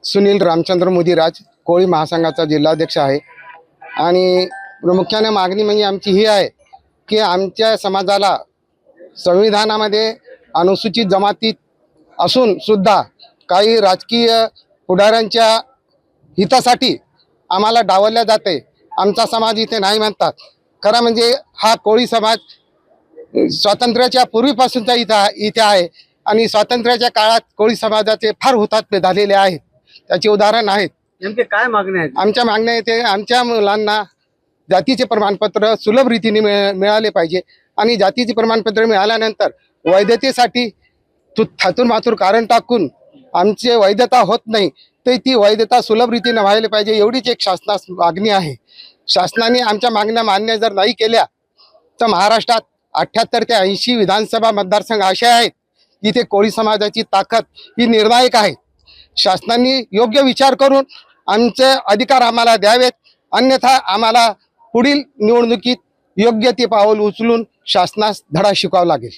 सुनील रामचंद्र मुदिराज, कोळी महासंघाचा जिल्हाध्यक्ष आहे। आणि प्रामुख्याने मागणी म्हणजे आमची ही आहे की आमच्या समाजाला संविधानामध्ये अनुसूचित जमातीत असून सुद्धा काही राजकीय पुढाऱ्यांच्या हितासाठी आम्हाला डावलल्या जाते। आमचा समाज इथे नाही म्हणतात। खरं म्हणजे हा कोळी समाज स्वातंत्र्याच्या पूर्वीपासूनचा इथे आहे आणि स्वातंत्र्याच्या काळात कोळी समाजाचे फार हुतात्मे झालेले आहेत। त्याचे उदाहरण आहेत। नेमके काय मागण्या आहेत? आमच्या मागण्या येते आमच्या मुलांना जातीचे प्रमाणपत्र सुलभ रीतीने मिळाले पाहिजे आणि जातीचे प्रमाणपत्र मिळाल्यानंतर वैधतेसाठी थातूर मातूर कारण टाकून आमची वैधता होत नाही, तर ती वैधता सुलभ रीतीने व्हायला पाहिजे, एवढीच एक शासनास मागणी आहे। शासनाने आमच्या मागण्या मान्य जर नाही केल्या तर महाराष्ट्रात 78 ते 80 विधानसभा मतदारसंघ असे आहेत जिथे कोळी समाजाची ताकद ही निर्णायक आहे। शासनाने योग्य विचार करून आमचे अधिकार आम्हाला द्यावेत, अन्यथा आम्हाला पुढील निवडणुकीत योग्य ते पाऊल उचलून शासनास धडा शिकवावा लागेल।